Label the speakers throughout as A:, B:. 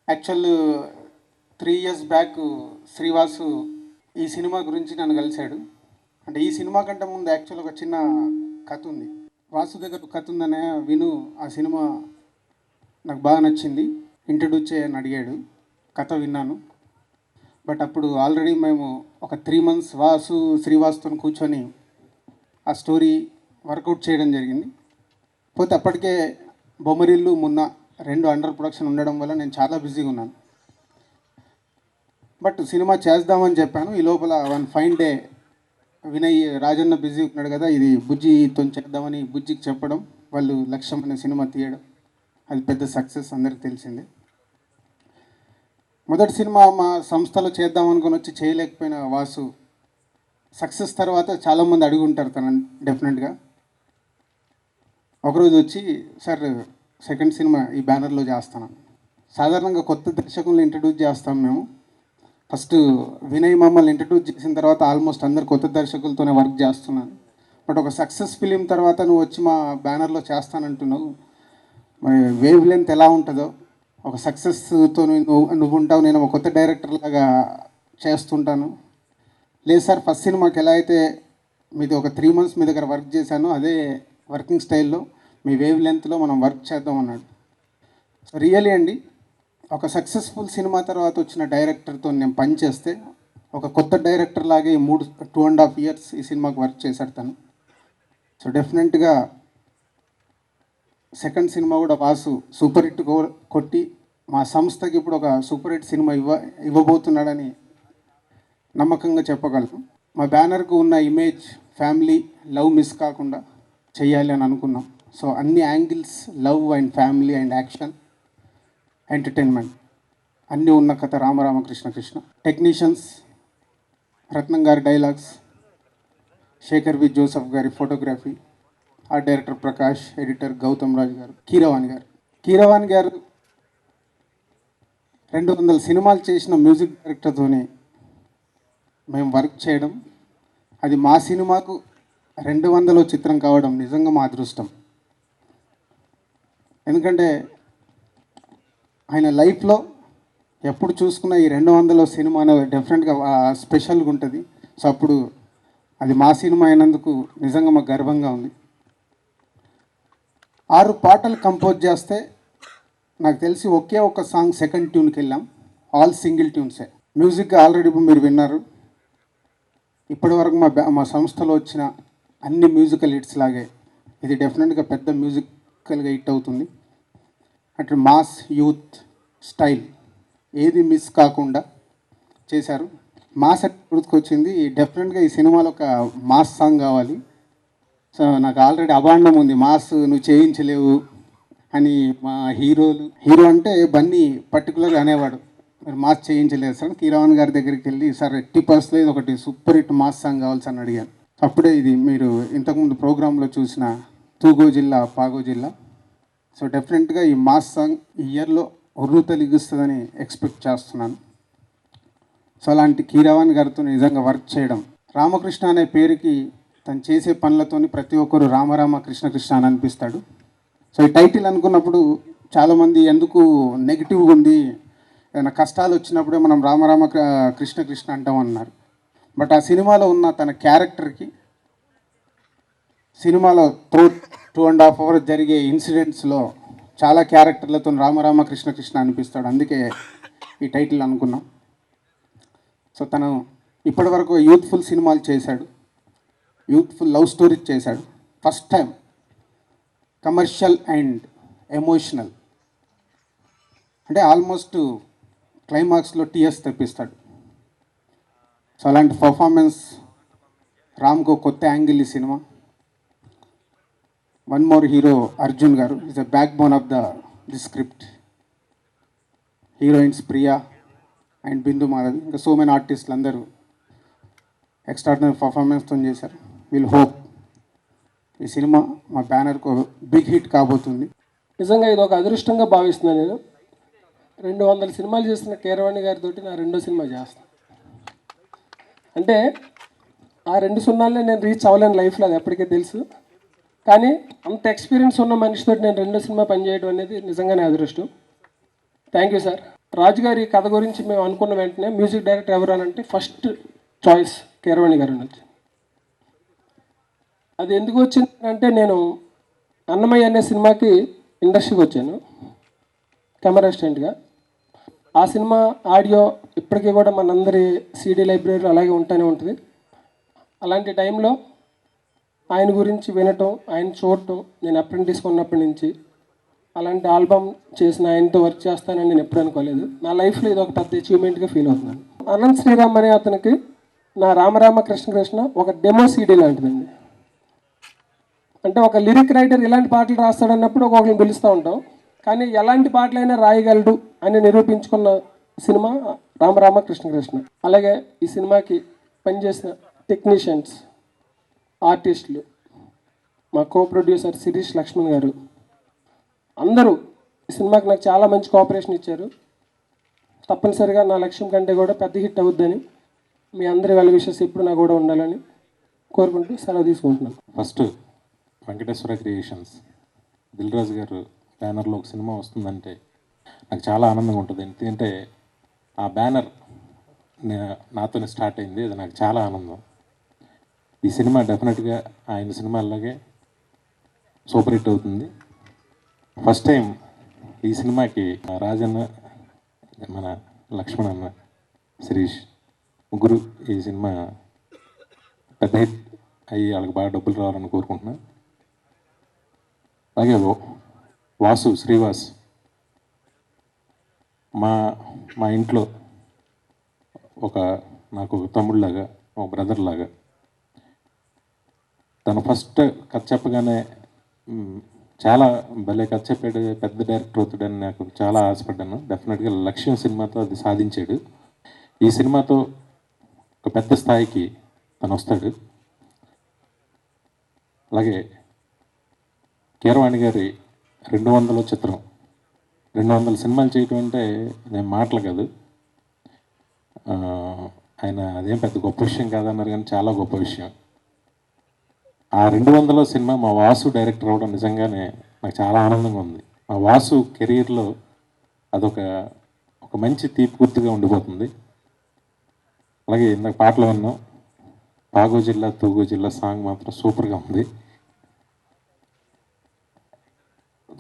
A: Actual 3 years back Srivasu ఈ cinema గురించి నన్ను కలిశాడు. అంటే ఈ సినిమా కంటే ముందు యాక్చువల్ ఒక చిన్న కథ ఉంది. వాసు దగ్గర కథ ఉందనే విను, ఆ సినిమా నాకు బాగా నచ్చింది, ఇంట్రడ్యూస్ చేయని అడిగాడు. కథ విన్నాను. బట్ అప్పుడు ఆల్రెడీ మేము ఒక 3 months శ్రీవాసుతో కూర్చొని ఆ స్టోరీ వర్కౌట్ చేయడం జరిగింది. పోతే అప్పటికే బొమ్మరిల్లు మొన్న 2 అండర్ ప్రొడక్షన్ ఉండడం వల్ల నేను చాలా బిజీగా ఉన్నాను. బట్ సినిమా చేద్దామని చెప్పాను. ఈ లోపల one fine day Vinay Rajanna busy ఉన్నాడు కదా, ఇది బుజ్జితో చేద్దామని బుజ్జికి చెప్పడం, వాళ్ళు లక్ష్యం అనే సినిమా తీయడం, అది పెద్ద సక్సెస్, అందరికి తెలిసిందే. మొదటి సినిమా మా సంస్థలో చేద్దాం అనుకుని వచ్చి చేయలేకపోయిన వాసు సక్సెస్ తర్వాత చాలామంది అడుగుంటారు తనని డెఫినెట్గా. ఒకరోజు వచ్చి, సార్ సెకండ్ సినిమా ఈ బ్యానర్లో చేస్తాను. సాధారణంగా కొత్త దర్శకులను ఇంట్రడ్యూస్ చేస్తాం మేము. ఫస్ట్ వినయ్ మమ్మల్ని ఇంట్రడ్యూస్ చేసిన తర్వాత ఆల్మోస్ట్ అందరు కొత్త దర్శకులతోనే వర్క్ చేస్తున్నాను. బట్ ఒక సక్సెస్ ఫిలిం తర్వాత నువ్వు వచ్చి మా బ్యానర్లో చేస్తానంటున్నావు, మరి వేవ్ లెంత్ ఎలా ఉంటుందో, ఒక సక్సెస్తో నువ్వు ఉంటావు, నేను ఒక కొత్త డైరెక్టర్ లాగా చేస్తుంటాను. లేదు సార్, ఫస్ట్ సినిమాకి ఎలా అయితే మీది ఒక 3 months మీ దగ్గర వర్క్ చేశాను, అదే వర్కింగ్ స్టైల్లో మీ వేవ్ లెంత్లో మనం వర్క్ చేద్దాం అన్నాడు. సో రియలీ అండి, ఒక సక్సెస్ఫుల్ సినిమా తర్వాత వచ్చిన డైరెక్టర్తో నేను పనిచేస్తే ఒక కొత్త డైరెక్టర్ లాగే 2.5 years ఈ సినిమాకి వర్క్ చేశాడు తను. సో డెఫినెట్గా సెకండ్ సినిమా కూడా వాసు సూపర్ హిట్ కొట్టి మా సంస్థకి ఇప్పుడు ఒక సూపర్ హిట్ సినిమా ఇవ్వబోతున్నాడని నమ్మకంగా చెప్పగలను. మా బ్యానర్కు ఉన్న ఇమేజ్ ఫ్యామిలీ లవ్ మిస్ కాకుండా చెయ్యాలి అని అనుకున్నాం. సో అన్ని angles, love and family and action, entertainment అన్నీ ఉన్న కథ రామకృష్ణ కృష్ణ. టెక్నీషియన్స్ రత్నం గారి డైలాగ్స్, శేఖర్ వి జోసఫ్ గారి photography, art director Prakash, editor Gautham Raju గారు, కీరవాణి గారు 200 సినిమాలు చేసిన మ్యూజిక్ డైరెక్టర్తోనే మేము వర్క్ చేయడం, అది మా సినిమాకు 200వ చిత్రం కావడం నిజంగా మా అదృష్టం. ఎందుకంటే ఆయన లైఫ్లో ఎప్పుడు చూసుకున్న ఈ 200వ సినిమా అనేది డెఫినెట్గా స్పెషల్గా ఉంటుంది. సో అప్పుడు అది మా సినిమా అయినందుకు నిజంగా మాకు గర్వంగా ఉంది. 6 పాటలు కంపోజ్ చేస్తే నాకు తెలిసి ఒకే ఒక సాంగ్ సెకండ్ ట్యూన్కి వెళ్ళాం, ఆల్ సింగిల్ ట్యూన్సే. మ్యూజిక్ ఆల్రెడీ మీరు విన్నారు. ఇప్పటివరకు మా సంస్థలో వచ్చిన అన్ని మ్యూజికల్ హిట్స్ లాగే ఇది డెఫినెట్గా పెద్ద మ్యూజికల్గా హిట్ అవుతుంది. అంటే మాస్ యూత్ స్టైల్ ఏది మిస్ కాకుండా చేశారు. మాస్ గుర్తుకొచ్చింది, డెఫినెట్గా ఈ సినిమాలో ఒక మాస్ సాంగ్ కావాలి. సో నాకు ఆల్రెడీ అభాండం ఉంది, మాస్ నువ్వు చేయించలేవు అని. మా హీరో అంటే బన్నీ పర్టికులర్గా అనేవాడు, మరి మాస్ చేయించలేదు సార్. కీరవాణి గారి దగ్గరికి వెళ్ళి, సార్ 80% ఇది ఒకటి సూపర్ హిట్ మాస్ సాంగ్ కావాలి సార్ అని అడిగాను. అప్పుడే ఇది మీరు ఇంతకుముందు ప్రోగ్రాంలో చూసిన తూగో జిల్లా పాగో జిల్లా. సో డెఫినెట్గా ఈ మాస్ సాంగ్ ఈ ఇయర్లో ఉర్రూతలిగిస్తుందని ఎక్స్పెక్ట్ చేస్తున్నాను. సో అలాంటి కీరవాణి గారితో నిజంగా వర్క్ చేయడం, రామకృష్ణ అనే పేరుకి తను చేసే పనులతోని ప్రతి ఒక్కరు కృష్ణ అని అనిపిస్తాడు. సో ఈ టైటిల్ అనుకున్నప్పుడు చాలామంది ఎందుకు నెగిటివ్గా ఉంది, ఏదైనా కష్టాలు వచ్చినప్పుడే మనం కృష్ణ అంటాం అన్నారు. బట్ ఆ సినిమాలో ఉన్న తన క్యారెక్టర్కి, సినిమాలో 2.5 hours జరిగే ఇన్సిడెంట్స్లో చాలా క్యారెక్టర్లతో కృష్ణ అనిపిస్తాడు. అందుకే ఈ టైటిల్ అనుకున్నాం. సో తను ఇప్పటివరకు యూత్ఫుల్ సినిమాలు చేశాడు, యూత్ఫుల్ లవ్ స్టోరీస్ చేశాడు. First time commercial and emotional, అంటే ఆల్మోస్ట్ క్లైమాక్స్లో టీఎస్ తెప్పిస్తాడు. సో అలాంటి పర్ఫార్మెన్స్ రామ్కు కొత్త యాంగిల్ ఈ సినిమా. వన్ మోర్ హీరో అర్జున్ గారు is a backbone of the script. Heroines Priya and Bindu Madhavi, ఇంకా సో మెనీ ఆర్టిస్టులు అందరూ ఎక్స్ట్రాడినరీ పర్ఫార్మెన్స్తో చేశారు. విల్ హోప్ ఈ సినిమా మా బ్యానర్కు బిగ్ హిట్ కాబోతుంది.
B: నిజంగా ఇది ఒక అదృష్టంగా భావిస్తున్నాను నేను. 200 సినిమాలు చేసిన కీరవాణి గారితో నా 2వ సినిమా చేస్తాను. అంటే ఆ 2 సున్నాలనే నేను రీచ్ అవ్వలేను లైఫ్లో, అది ఎప్పటికే తెలుసు. కానీ అంత ఎక్స్పీరియన్స్ ఉన్న మనిషితో నేను 2వ సినిమా పనిచేయడం అనేది నిజంగానే అదృష్టం. Thank you sir. రాజుగారి కథ గురించి మేము అనుకున్న వెంటనే మ్యూజిక్ డైరెక్టర్ ఎవరు అని అంటే ఫస్ట్ చాయిస్ కీరవాణి గారు అని. అది ఎందుకు వచ్చింది అంటే నేను అన్నమయ్య అనే సినిమాకి ఇండస్ట్రీకి వచ్చాను కెమెరా అసిస్టెంట్గా. ఆ సినిమా ఆడియో ఇప్పటికీ కూడా మనందరి సీడీ లైబ్రరీలో అలాగే ఉంటూనే ఉంటుంది. అలాంటి టైంలో ఆయన గురించి వినటం, ఆయన చూడటం, నేను అప్రెంటిస్గా ఉన్నప్పటి నుంచి అలాంటి ఆల్బమ్ చేసిన ఆయనతో వర్క్ చేస్తానని నేను ఎప్పుడు అనుకోలేదు. నా లైఫ్లో ఇది ఒక పెద్ద అచీవ్మెంట్గా ఫీల్ అవుతున్నాను. అనంత్ శ్రీరామ్ అనే అతనికి నా రామరామ కృష్ణ కృష్ణ ఒక డెమో సీడీ లాంటిదండి. అంటే ఒక లిరిక్ రైటర్ ఇలాంటి పాటలు రాస్తాడన్నప్పుడు ఒక్కొక్కరిని పిలుస్తూ ఉంటాం, కానీ ఎలాంటి పాటలైనా రాయగలడు అని నిరూపించుకున్న సినిమా రామరామ కృష్ణ కృష్ణ. అలాగే ఈ సినిమాకి పనిచేసిన టెక్నీషియన్స్, ఆర్టిస్టులు, మా కో ప్రొడ్యూసర్ శిరీష్ లక్ష్మణ్ గారు, అందరూ ఈ సినిమాకి నాకు చాలా మంచి కోఆపరేషన్ ఇచ్చారు. తప్పనిసరిగా నా లక్ష్యం కంటే కూడా పెద్ద హిట్ అవుద్దని, మీ అందరి వెల్ విషెస్ ఎప్పుడు నాకు కూడా ఉండాలని కోరుకుంటూ సెలవు తీసుకుంటున్నాను.
C: ఫస్ట్ వెంకటేశ్వర క్రియేషన్స్ దిల్ రాజు గారు బ్యానర్లో ఒక సినిమా వస్తుందంటే నాకు చాలా ఆనందంగా ఉంటుంది. ఎందుకంటే ఆ బ్యానర్ నాతోనే స్టార్ట్ అయింది, అది నాకు చాలా ఆనందం. ఈ సినిమా డెఫినెట్గా ఆయన సినిమాల్లాగే సూపర్ హిట్ అవుతుంది. ఫస్ట్ టైం ఈ సినిమాకి రాజన్న, మన లక్ష్మణ్ అన్న, శిరీష్ ముగ్గురు ఈ సినిమా పెద్ద హిట్ అయ్యి వాళ్ళకి బాగా డబ్బులు రావాలని కోరుకుంటున్నాను. అలాగే వాసు శ్రీవాస్ మా ఇంట్లో నాకు ఒక తమ్ముళ్ళలాగా, ఒక బ్రదర్ లాగా. తను ఫస్ట్ కథ చెప్పగానే చాలా భలే కథ చెప్పాడు, పెద్ద డైరెక్టర్ అవుతాడని నాకు చాలా ఆశపడ్డాను. డెఫినెట్గా లక్ష్యం సినిమాతో అది సాధించాడు. ఈ సినిమాతో ఒక పెద్ద స్థాయికి తను వస్తాడు. అలాగే కీరవాణి గారి 200 చిత్రం, 200 సినిమాలు చేయటం అంటే నేను మాటలు కాదు. ఆయన అదేం పెద్ద గొప్ప విషయం కాదన్నారు, కానీ చాలా గొప్ప విషయం. ఆ 200 సినిమా మా వాసు డైరెక్టర్ అవ్వడం నిజంగానే నాకు చాలా ఆనందంగా ఉంది. మా వాసు కెరీర్లో ఒక మంచి తీపి గుర్తుగా ఉండిపోతుంది. అలాగే ఇందాక పాటలు విన్నాం, పాగో జిల్లా తూగు జిల్లా సాంగ్ మాత్రం సూపర్గా ఉంది.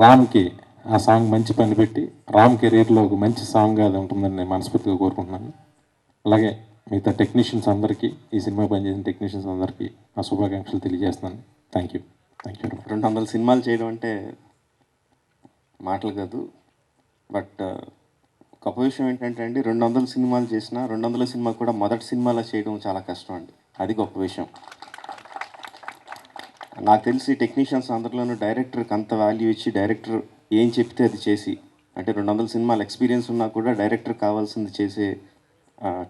C: రామ్కి ఆ సాంగ్ మంచి పని పెట్టి రామ్ కెరీర్లో ఒక మంచి సాంగ్గా అది ఉంటుందని నేను మనస్ఫూర్తిగా కోరుకుంటున్నాను. అలాగే మిగతా టెక్నీషియన్స్ అందరికీ, ఈ సినిమా పనిచేసిన టెక్నీషియన్స్ అందరికీ నా శుభాకాంక్షలు తెలియజేస్తున్నాను. Thank you.
D: 200 సినిమాలు చేయడం అంటే మాటలు కాదు. బట్ గొప్ప విషయం ఏంటంటే అండి, 200 సినిమాలు చేసిన 200 సినిమా కూడా మొదటి సినిమాలో చేయడం చాలా కష్టం అండి. అది గొప్ప విషయం. నాకు తెలిసి టెక్నీషియన్స్ అందరిలోనూ డైరెక్టర్కి అంత వాల్యూ ఇచ్చి, డైరెక్టర్ ఏం చెప్తే అది చేసి, అంటే 200 సినిమాల ఎక్స్పీరియన్స్ ఉన్నా కూడా డైరెక్టర్ కావాల్సింది చేసే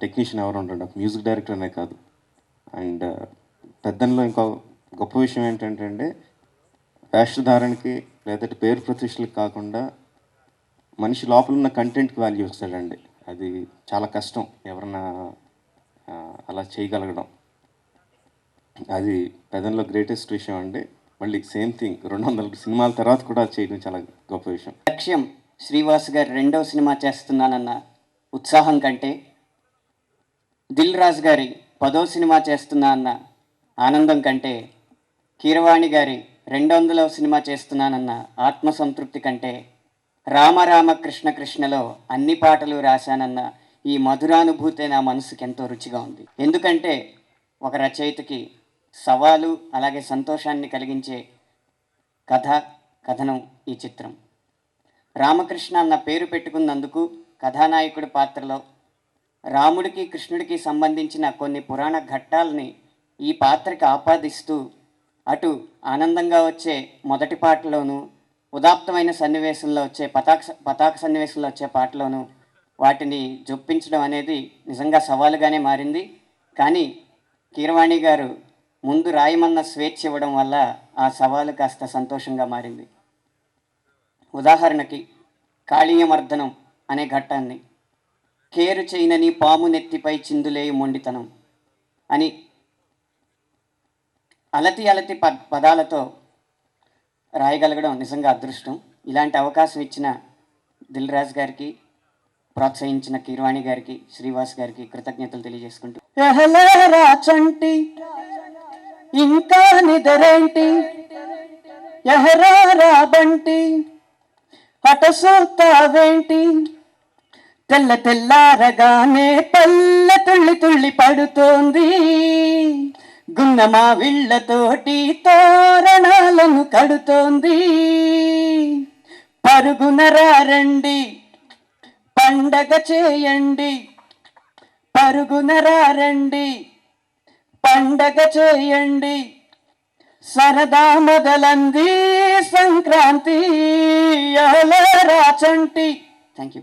D: టెక్నీషియన్ ఎవరు ఉండడు, మ్యూజిక్ డైరెక్టర్ అనే కాదు. అండ్ పెద్దల్లో ఇంకో గొప్ప విషయం ఏంటంటే అండి, వేషధారణకి లేదంటే పేరు ప్రతిష్టలకు కాకుండా మనిషి లోపల ఉన్న కంటెంట్కి వాల్యూ ఇస్తాడండి. అది చాలా కష్టం ఎవరన్నా అలా చేయగలగడం. అది పెద్దల్లో గ్రేటెస్ట్ విషయం అండి. మళ్ళీ సేమ్ థింగ్ 200 సినిమాల తర్వాత కూడా చేయడం చాలా గొప్ప విషయం.
E: లక్ష్యం శ్రీవాస్ గారు 2వ సినిమా చేస్తున్నానన్న ఉత్సాహం కంటే, దిల్ రాజు గారి 10వ సినిమా చేస్తున్నా అన్న ఆనందం కంటే, కీరవాణి గారి 200వ సినిమా చేస్తున్నానన్న ఆత్మసంతృప్తి కంటే, రామరామ కృష్ణ కృష్ణలో అన్ని పాటలు రాశానన్న ఈ మధురానుభూతే నా మనసుకి ఎంతో రుచిగా ఉంది. ఎందుకంటే ఒక రచయితకి సవాలు అలాగే సంతోషాన్ని కలిగించే కథనం ఈ చిత్రం. రామకృష్ణ అన్న పేరు పెట్టుకున్నందుకు కథానాయకుడి పాత్రలో రాముడికి కృష్ణుడికి సంబంధించిన కొన్ని పురాణ ఘట్టాలని ఈ పాత్రకి ఆపాదిస్తూ, అటు ఆనందంగా వచ్చే మొదటి పాటలోనూ, ఉదాత్తమైన సన్నివేశంలో వచ్చే పతాక సన్నివేశంలో వచ్చే పాటలోనూ వాటిని జొప్పించడం అనేది నిజంగా సవాలుగానే మారింది. కానీ కీరవాణి గారు ముందు రాయమన్న స్వేచ్ఛ ఇవ్వడం వల్ల ఆ సవాలు కాస్త సంతోషంగా మారింది. ఉదాహరణకి కాళీయమర్దనం అనే ఘట్టాన్ని కేరు చేయనని పాము నెత్తిపై చిందులేయి మొండితనం అని అలతి అలతి పదాలతో రాయగలగడం నిజంగా అదృష్టం. ఇలాంటి అవకాశం ఇచ్చిన దిల్ రాజు గారికి, ప్రోత్సహించిన కీరవాణి గారికి, శ్రీవాస్ గారికి కృతజ్ఞతలు తెలియజేసుకుంటూ, ఎహలేరా చంటి ఇంకా నిదరేంటి, ఎహరారా బంటి అటసోతావేంటి, తెల్ల తెల్లారగానే పల్లె తుళ్ళి తుళ్ళి పడుతోంది, గున్నమా విళ్ళతోటి తోరణాలను కడుతోంది, పరుగున రండి పండగ చేయండి, పరుగున రండి పండగ చేయండి, సరదా మొదలంది సంక్రాంతి, అలరా చంటి. Thank you.